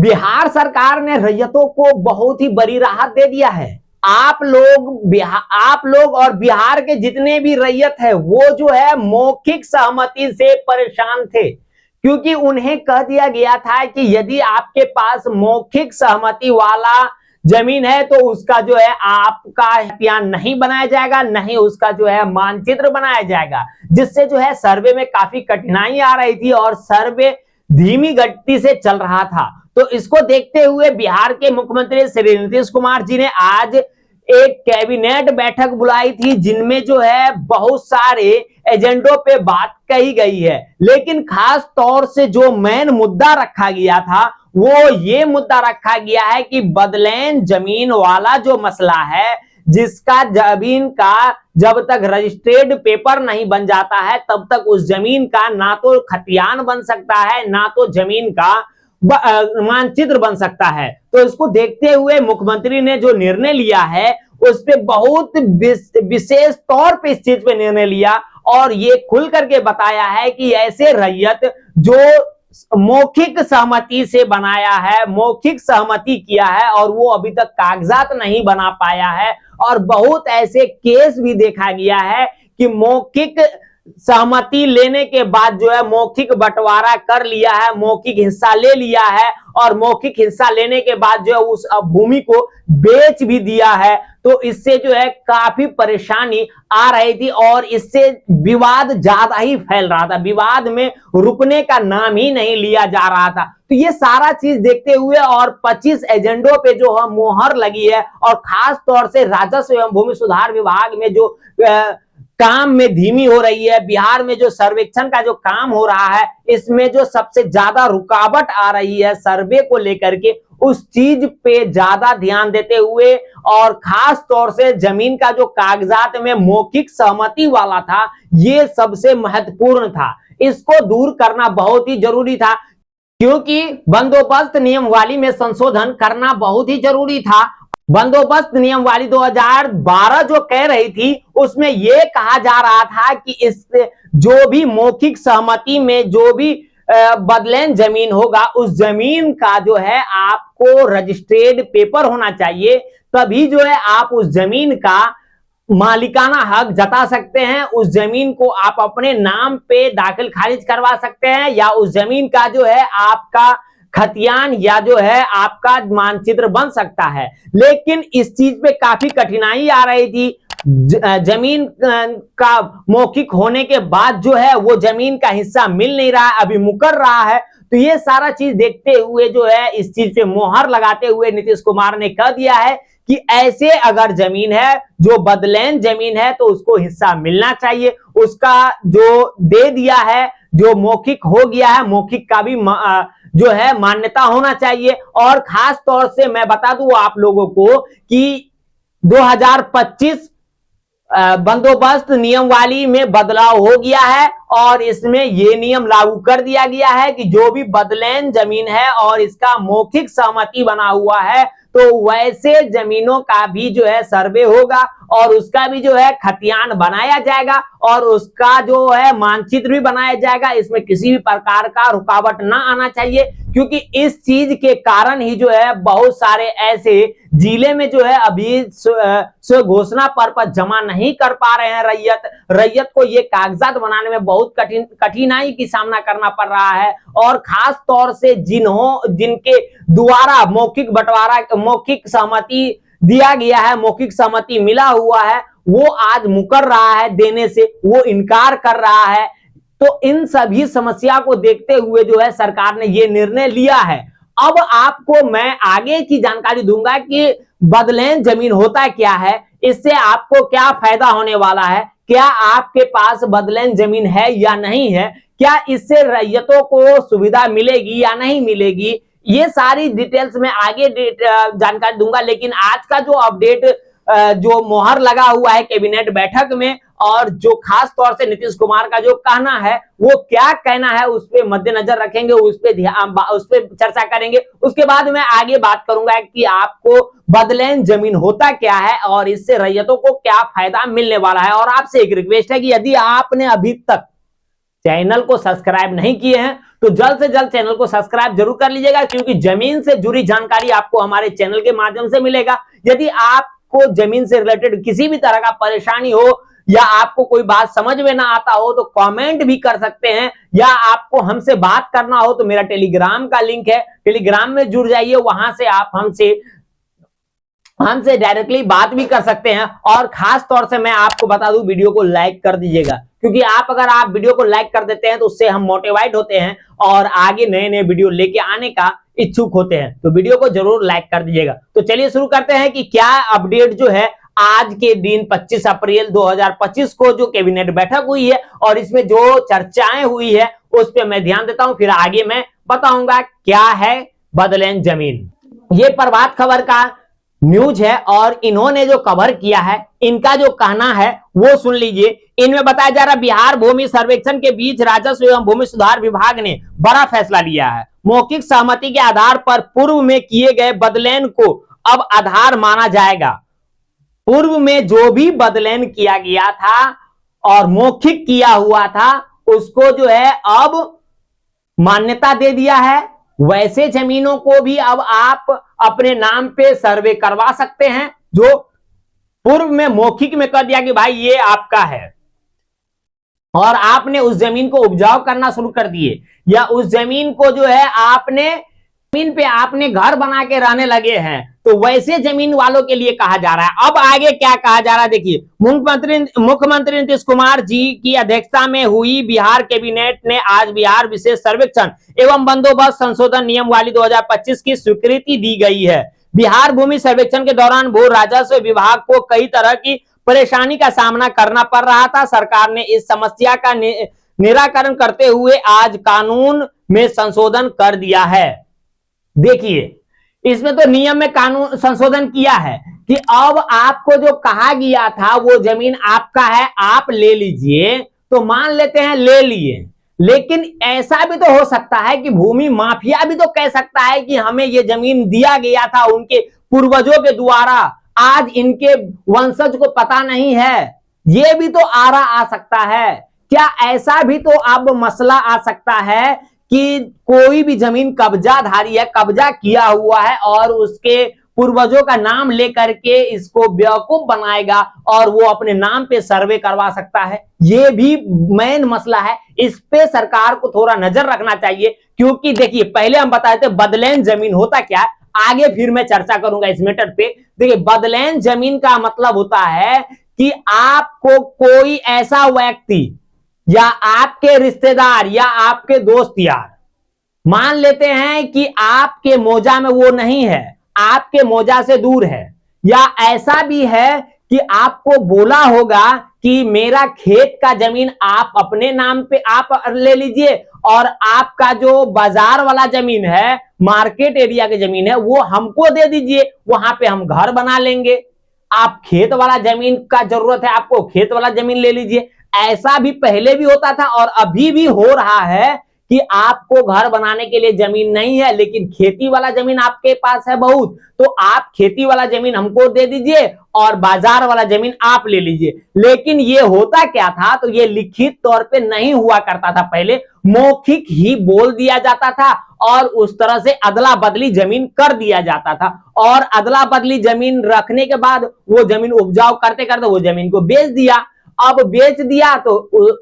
बिहार सरकार ने रैयतों को बहुत ही बड़ी राहत दे दिया है। आप लोग और बिहार के जितने भी रैयत है वो जो है मौखिक सहमति से परेशान थे, क्योंकि उन्हें कह दिया गया था कि यदि आपके पास मौखिक सहमति वाला जमीन है तो उसका जो है आपका हथियान नहीं बनाया जाएगा, नहीं उसका जो है मानचित्र बनाया जाएगा, जिससे जो है सर्वे में काफी कठिनाई आ रही थी और सर्वे धीमी गति से चल रहा था। तो इसको देखते हुए बिहार के मुख्यमंत्री श्री नीतीश कुमार जी ने आज एक कैबिनेट बैठक बुलाई थी, जिनमें जो है बहुत सारे एजेंडों पे बात कही गई है, लेकिन खास तौर से जो मेन मुद्दा रखा गया था वो ये मुद्दा रखा गया है कि बदलैन जमीन वाला जो मसला है, जिसका जमीन का जब तक रजिस्ट्रेड पेपर नहीं बन जाता है तब तक उस जमीन का ना तो खतियान बन सकता है ना तो जमीन का मानचित्र बन सकता है। तो इसको देखते हुए मुख्यमंत्री ने जो निर्णय लिया है उस पे बहुत विशेष तौर पे इस चीज पे निर्णय लिया और ये खुल करके बताया है कि ऐसे रैयत जो मौखिक सहमति से बनाया है, मौखिक सहमति किया है और वो अभी तक कागजात नहीं बना पाया है, और बहुत ऐसे केस भी देखा गया है कि मौखिक सहमति लेने के बाद जो है मौखिक बंटवारा कर लिया है, मौखिक हिस्सा ले लिया है और मौखिक हिस्सा लेने के बाद जो है उस भूमि को बेच भी दिया है। तो इससे जो है काफी परेशानी आ रही थी और इससे विवाद ज्यादा ही फैल रहा था, विवाद में रुकने का नाम ही नहीं लिया जा रहा था। तो ये सारा चीज देखते हुए और 25 एजेंडों पे जो है मोहर लगी है और खास तौर से राजस्व एवं भूमि सुधार विभाग में जो काम में धीमी हो रही है, बिहार में जो सर्वेक्षण का जो काम हो रहा है इसमें जो सबसे ज्यादा रुकावट आ रही है सर्वे को लेकर के, उस चीज पे ज्यादा ध्यान देते हुए और खास तौर से जमीन का जो कागजात में मौखिक सहमति वाला था ये सबसे महत्वपूर्ण था, इसको दूर करना बहुत ही जरूरी था, क्योंकि बंदोबस्त नियमावली में संशोधन करना बहुत ही जरूरी था। बंदोबस्त नियमावली 2012 जो कह रही थी उसमें यह कहा जा रहा था कि इस जो भी मौखिक सहमति में जो भी बदलैन जमीन होगा उस जमीन का जो है आपको रजिस्ट्रेड पेपर होना चाहिए, तभी जो है आप उस जमीन का मालिकाना हक जता सकते हैं, उस जमीन को आप अपने नाम पे दाखिल खारिज करवा सकते हैं या उस जमीन का जो है आपका खतियान या जो है आपका मानचित्र बन सकता है। लेकिन इस चीज पे काफी कठिनाई आ रही थी, जमीन का मौखिक होने के बाद जो है वो जमीन का हिस्सा मिल नहीं रहा है, अभी मुकर रहा है। तो ये सारा चीज देखते हुए जो है इस चीज पे मोहर लगाते हुए नीतीश कुमार ने कह दिया है कि ऐसे अगर जमीन है जो बदलैन जमीन है तो उसको हिस्सा मिलना चाहिए, उसका जो दे दिया है जो मौखिक हो गया है मौखिक का भी जो है मान्यता होना चाहिए। और खास तौर से मैं बता दूं आप लोगों को कि 2025 बंदोबस्त नियमावली में बदलाव हो गया है और इसमें यह नियम लागू कर दिया गया है कि जो भी बदलैन जमीन है और इसका मौखिक सहमति बना हुआ है तो वैसे जमीनों का भी जो है सर्वे होगा और उसका भी जो है खतियान बनाया जाएगा और उसका जो है मानचित्र भी बनाया जाएगा। इसमें किसी भी प्रकार का रुकावट ना आना चाहिए, क्योंकि इस चीज के कारण ही जो है बहुत सारे ऐसे जिले में जो है अभी स्व घोषणा पर जमा नहीं कर पा रहे हैं रैयत को ये कागजात बनाने में बहुत कठिनाई की सामना करना पड़ रहा है। और खास तौर से जिनके द्वारा मौखिक बंटवारा मौखिक सहमति दिया गया है, मौखिक सहमति मिला हुआ है, वो आज मुकर रहा है देने से, वो इनकार कर रहा है। तो इन सभी समस्या को देखते हुए जो है सरकार ने ये निर्णय लिया है। अब आपको मैं आगे की जानकारी दूंगा कि बदलैन जमीन होता क्या है, इससे आपको क्या फायदा होने वाला है, क्या आपके पास बदलैन जमीन है या नहीं है, क्या इससे रैयतों को सुविधा मिलेगी या नहीं मिलेगी, ये सारी डिटेल्स में आगे जानकारी दूंगा। लेकिन आज का जो अपडेट जो मोहर लगा हुआ है कैबिनेट बैठक में और जो खास तौर से नीतीश कुमार का जो कहना है वो क्या कहना है उस पर मद्देनजर रखेंगे, उस पर चर्चा करेंगे। उसके बाद मैं आगे बात करूंगा कि आपको बदलैन जमीन होता क्या है और इससे रैयतों को क्या फायदा मिलने वाला है। और आपसे एक रिक्वेस्ट है कि यदि आपने अभी तक चैनल को सब्सक्राइब नहीं किए हैं तो जल्द से जल्द चैनल को सब्सक्राइब जरूर कर लीजिएगा, क्योंकि जमीन से जुड़ी जानकारी आपको हमारे चैनल के माध्यम से मिलेगा। यदि आपको जमीन से रिलेटेड किसी भी तरह का परेशानी हो या आपको कोई बात समझ में ना आता हो तो कमेंट भी कर सकते हैं, या आपको हमसे बात करना हो तो मेरा टेलीग्राम का लिंक है, टेलीग्राम में जुड़ जाइए, वहां से आप हमसे डायरेक्टली बात भी कर सकते हैं। और खास तौर से मैं आपको बता दूं, वीडियो को लाइक कर दीजिएगा, क्योंकि अगर आप वीडियो को लाइक कर देते हैं तो उससे हम मोटिवेट होते हैं और आगे नए नए वीडियो लेके आने का इच्छुक होते हैं। तो वीडियो को जरूर लाइक कर दीजिएगा। तो चलिए शुरू करते हैं कि क्या अपडेट जो है आज के दिन 25 अप्रैल 2025 को जो कैबिनेट बैठक हुई है और इसमें जो चर्चाएं हुई है उस पर मैं ध्यान देता हूं, फिर आगे मैं बताऊंगा क्या है बदलें जमीन। ये प्रभात खबर का न्यूज है और इन्होंने जो कवर किया है, इनका जो कहना है वो सुन लीजिए। इनमें बताया जा रहा है बिहार भूमि सर्वेक्षण के बीच राजस्व एवं भूमि सुधार विभाग ने बड़ा फैसला लिया है। मौखिक सहमति के आधार पर पूर्व में किए गए बदलाव को अब आधार माना जाएगा। पूर्व में जो भी बदलाव किया गया था और मौखिक किया हुआ था उसको जो है अब मान्यता दे दिया है। वैसे जमीनों को भी अब आप अपने नाम पे सर्वे करवा सकते हैं जो पूर्व में मौखिक में कर दिया कि भाई ये आपका है और आपने उस जमीन को उपजाऊ करना शुरू कर दिए, या उस जमीन को जो है जमीन पे आपने घर बना के रहने लगे हैं, तो वैसे जमीन वालों के लिए कहा जा रहा है। अब आगे क्या कहा जा रहा है देखिए। मुख्यमंत्री नीतीश कुमार जी की अध्यक्षता में हुई बिहार कैबिनेट ने आज बिहार विशेष सर्वेक्षण एवं बंदोबस्त संशोधन नियमावली 2025 की स्वीकृति दी गई है। बिहार भूमि सर्वेक्षण के दौरान भू राजस्व विभाग को कई तरह की परेशानी का सामना करना पड़ रहा था। सरकार ने इस समस्या का निराकरण करते हुए आज कानून में संशोधन कर दिया है। देखिए, इसमें तो नियम में कानून संशोधन किया है कि अब आपको जो कहा गया था वो जमीन आपका है, आप ले लीजिए, तो मान लेते हैं ले लिए, लेकिन ऐसा भी तो हो सकता है कि भूमि माफिया भी तो कह सकता है कि हमें ये जमीन दिया गया था उनके पूर्वजों के द्वारा, आज इनके वंशज को पता नहीं है। ये भी तो आरा आ सकता है। क्या ऐसा भी तो अब मसला आ सकता है कि कोई भी जमीन कब्जाधारी है, कब्जा किया हुआ है और उसके पूर्वजों का नाम लेकर के इसको बेवकूफ बनाएगा और वो अपने नाम पे सर्वे करवा सकता है। ये भी मेन मसला है, इस पे सरकार को थोड़ा नजर रखना चाहिए। क्योंकि देखिए, पहले हम बताए थे बदलैन जमीन होता क्या है, आगे फिर मैं चर्चा करूंगा इस मैटर पे। देखिए, बदलैन जमीन का मतलब होता है कि आपको कोई ऐसा व्यक्ति या आपके रिश्तेदार या आपके दोस्त यार, मान लेते हैं कि आपके मौजा में वो नहीं है, आपके मौजा से दूर है, या ऐसा भी है कि आपको बोला होगा कि मेरा खेत का जमीन आप अपने नाम पे आप ले लीजिए और आपका जो बाजार वाला जमीन है, मार्केट एरिया की जमीन है, वो हमको दे दीजिए, वहां पे हम घर बना लेंगे। आप खेत वाला जमीन का जरूरत है, आपको खेत वाला जमीन ले लीजिए। ऐसा भी पहले भी होता था और अभी भी हो रहा है कि आपको घर बनाने के लिए जमीन नहीं है लेकिन खेती वाला जमीन आपके पास है बहुत, तो आप खेती वाला जमीन हमको दे दीजिए और बाजार वाला जमीन आप ले लीजिए। लेकिन ये होता क्या था, तो ये लिखित तौर पे नहीं हुआ करता था, पहले मौखिक ही बोल दिया जाता था और उस तरह से अदला बदली जमीन कर दिया जाता था। और अदला बदली जमीन रखने के बाद वो जमीन उपजाऊ करते करते वो जमीन को बेच दिया। अब बेच दिया तो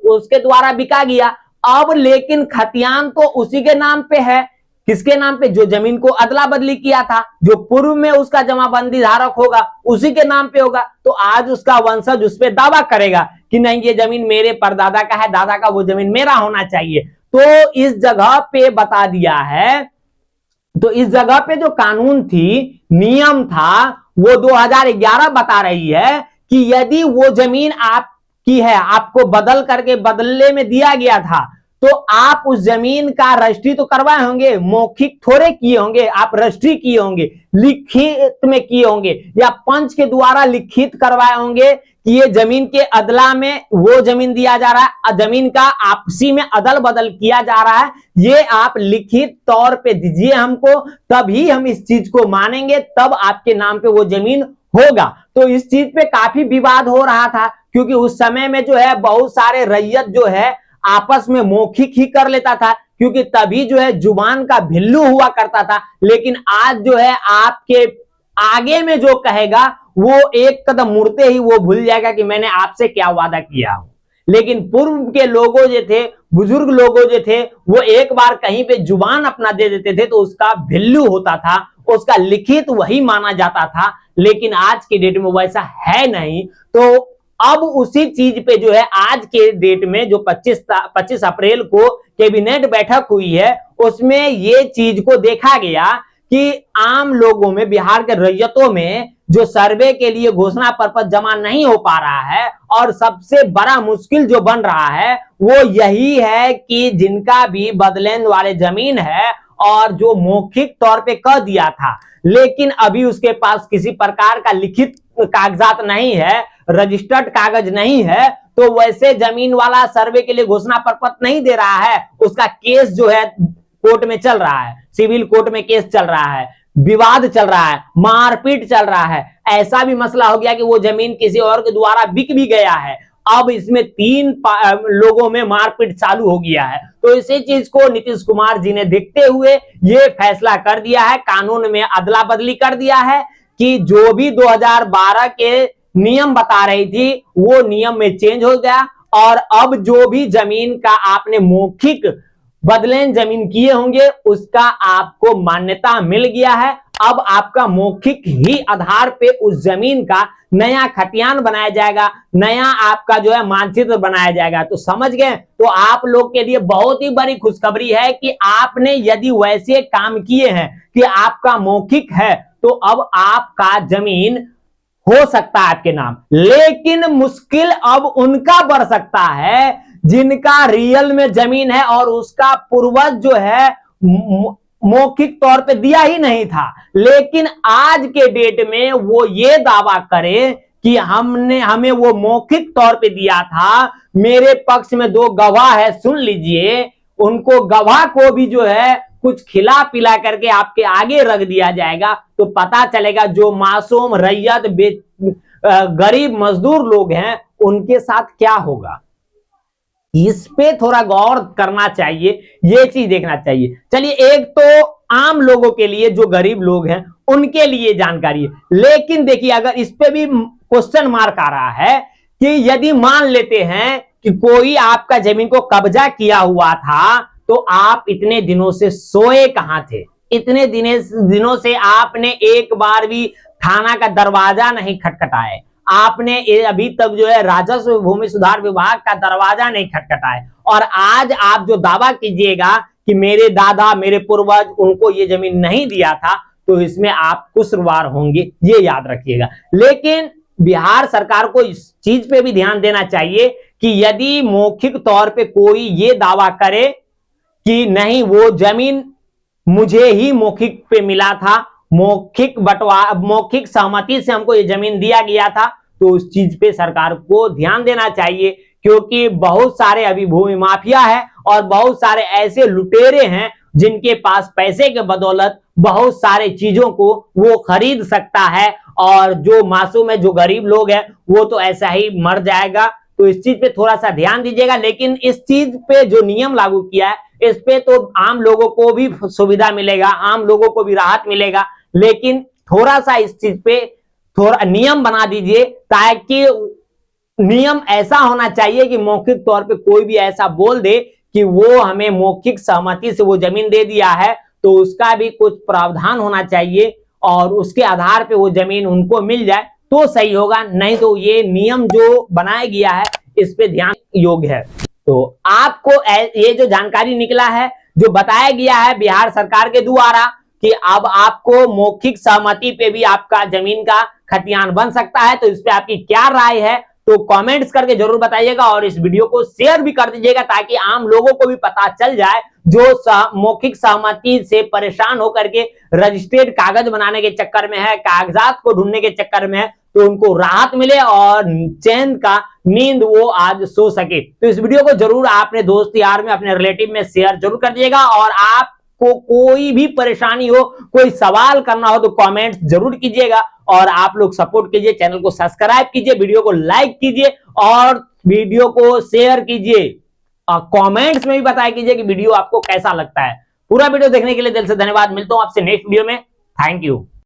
उसके द्वारा बिका गया। अब लेकिन खतियान तो उसी के नाम पे है, किसके नाम पे, जो जमीन को अदला बदली किया था, जो पूर्व में उसका जमाबंदी धारक होगा उसी के नाम पे होगा। तो आज उसका वंशज उस पर दावा करेगा कि नहीं, ये जमीन मेरे परदादा का है, दादा का, वो जमीन मेरा होना चाहिए। तो इस जगह पे बता दिया है, तो इस जगह पे जो कानून थी, नियम था, वो 2011 बता रही है कि यदि वो जमीन आपकी है, आपको बदल करके बदलने में दिया गया था, तो आप उस जमीन का रजिस्ट्री तो करवाए होंगे, मौखिक थोड़े किए होंगे, आप रजिस्ट्री किए होंगे, लिखित में किए होंगे या पंच के द्वारा लिखित करवाए होंगे कि ये जमीन के अदला में वो जमीन दिया जा रहा है, जमीन का आपसी में अदल बदल किया जा रहा है। ये आप लिखित तौर पे दीजिए हमको, तभी हम इस चीज को मानेंगे, तब आपके नाम पे वो जमीन होगा। तो इस चीज पे काफी विवाद हो रहा था, क्योंकि उस समय में जो है बहुत सारे रैयत जो है आपस में मौखिक ही कर लेता था, क्योंकि तभी जो है जुबान का भिल्लू हुआ करता था। लेकिन आज जो है आपके आगे में जो कहेगा वो एक कदम मुड़ते ही वो भूल जाएगा कि मैंने आपसे क्या वादा किया हो। लेकिन पूर्व के लोगों जो थे, बुजुर्ग लोगों जो थे, वो एक बार कहीं पे जुबान अपना दे देते थे तो उसका वैल्यू होता था, उसका लिखित वही माना जाता था। लेकिन आज के डेट में वैसा है नहीं। तो अब उसी चीज पे जो है आज के डेट में जो 25 अप्रैल को कैबिनेट बैठक हुई है, उसमें ये चीज को देखा गया कि आम लोगों में, बिहार के रैयतों में जो सर्वे के लिए घोषणा पत्र जमा नहीं हो पा रहा है, और सबसे बड़ा मुश्किल जो बन रहा है वो यही है कि जिनका भी बदलेन वाले जमीन है और जो मौखिक तौर पे कह दिया था, लेकिन अभी उसके पास किसी प्रकार का लिखित कागजात नहीं है, रजिस्टर्ड कागज नहीं है, तो वैसे जमीन वाला सर्वे के लिए घोषणा पत्र नहीं दे रहा है। उसका केस जो है कोर्ट में चल रहा है, सिविल कोर्ट में केस चल रहा है, विवाद चल रहा है, मारपीट चल रहा है। ऐसा भी मसला हो गया कि वो जमीन किसी और के द्वारा बिक भी गया है। अब इसमें 3 लोगों में मारपीट चालू हो गया है। तो इसी चीज को नीतीश कुमार जी ने देखते हुए ये फैसला कर दिया है, कानून में अदला बदली कर दिया है कि जो भी 2012 के नियम बता रही थी वो नियम में चेंज हो गया, और अब जो भी जमीन का आपने मौखिक बदलेन जमीन किए होंगे उसका आपको मान्यता मिल गया है। अब आपका मौखिक ही आधार पे उस जमीन का नया खतियान बनाया जाएगा, नया आपका जो है मानचित्र बनाया जाएगा। तो समझ गए? तो आप लोग के लिए बहुत ही बड़ी खुशखबरी है कि आपने यदि वैसे काम किए हैं कि आपका मौखिक है, तो अब आपका जमीन हो सकता है आपके नाम। लेकिन मुश्किल अब उनका बढ़ सकता है जिनका रियल में जमीन है और उसका पूर्वज जो है मौखिक तौर पे दिया ही नहीं था, लेकिन आज के डेट में वो ये दावा करे कि हमें वो मौखिक तौर पे दिया था। मेरे पक्ष में 2 गवाह है, सुन लीजिए। उनको गवाह को भी जो है कुछ खिला पिला करके आपके आगे रख दिया जाएगा, तो पता चलेगा जो मासूम रैयत गरीब मजदूर लोग हैं उनके साथ क्या होगा। इस पे थोड़ा गौर करना चाहिए, ये चीज देखना चाहिए। चलिए, एक तो आम लोगों के लिए, जो गरीब लोग हैं उनके लिए जानकारी है, लेकिन देखिए अगर इस पे भी क्वेश्चन मार्क आ रहा है कि यदि मान लेते हैं कि कोई आपका जमीन को कब्जा किया हुआ था, तो आप इतने दिनों से सोए कहां थे? इतने दिनों से आपने एक बार भी थाना का दरवाजा नहीं खटखटाए, आपने अभी तक जो है राजस्व भूमि सुधार विभाग का दरवाजा नहीं खटखटाए, और आज आप जो दावा कीजिएगा कि मेरे दादा, मेरे पूर्वज, उनको ये जमीन नहीं दिया था, तो इसमें आप कुशवार होंगे, ये याद रखिएगा। लेकिन बिहार सरकार को इस चीज पे भी ध्यान देना चाहिए कि यदि मौखिक तौर पे कोई ये दावा करे कि नहीं वो जमीन मुझे ही मौखिक पे मिला था, मौखिक सहमति से हमको ये जमीन दिया गया था, तो उस चीज पे सरकार को ध्यान देना चाहिए। क्योंकि बहुत सारे अभी भूमि माफिया है और बहुत सारे ऐसे लुटेरे हैं जिनके पास पैसे के बदौलत बहुत सारे चीजों को वो खरीद सकता है, और जो मासूम है, जो गरीब लोग हैं, वो तो ऐसा ही मर जाएगा। तो इस चीज पे थोड़ा सा ध्यान दीजिएगा। लेकिन इस चीज पे जो नियम लागू किया है, इस पे तो आम लोगों को भी सुविधा मिलेगा, आम लोगों को भी राहत मिलेगा। लेकिन थोड़ा सा इस चीज पे थोड़ा नियम बना दीजिए, ताकि नियम ऐसा होना चाहिए कि मौखिक तौर पे कोई भी ऐसा बोल दे कि वो हमें मौखिक सहमति से वो जमीन दे दिया है, तो उसका भी कुछ प्रावधान होना चाहिए और उसके आधार पे वो जमीन उनको मिल जाए तो सही होगा। नहीं तो ये नियम जो बनाया गया है इस पे ध्यान योग्य है। तो आपको ये जो जानकारी निकला है, जो बताया गया है बिहार सरकार के द्वारा कि अब आपको मौखिक सहमति पे भी आपका जमीन का खतियान बन सकता है, तो इस पे आपकी क्या राय है तो कमेंट्स करके जरूर बताइएगा, और इस वीडियो को शेयर भी कर दीजिएगा ताकि आम लोगों को भी पता चल जाए जो मौखिक सहमति से परेशान होकर के रजिस्टर्ड कागज बनाने के चक्कर में है, कागजात को ढूंढने के चक्कर में है, तो उनको राहत मिले और चैन का नींद वो आज सो सके। तो इस वीडियो को जरूर अपने दोस्त यार में, अपने रिलेटिव में शेयर जरूर कर दीजिएगा, और आपको कोई भी परेशानी हो, कोई सवाल करना हो तो कमेंट्स जरूर कीजिएगा, और आप लोग सपोर्ट कीजिए, चैनल को सब्सक्राइब कीजिए, वीडियो को लाइक कीजिए और वीडियो को शेयर कीजिए। कमेंट्स में भी बताया कीजिए कि वीडियो आपको कैसा लगता है। पूरा वीडियो देखने के लिए दिल से धन्यवाद। मिलता हूं आपसे नेक्स्ट वीडियो में। Thank you.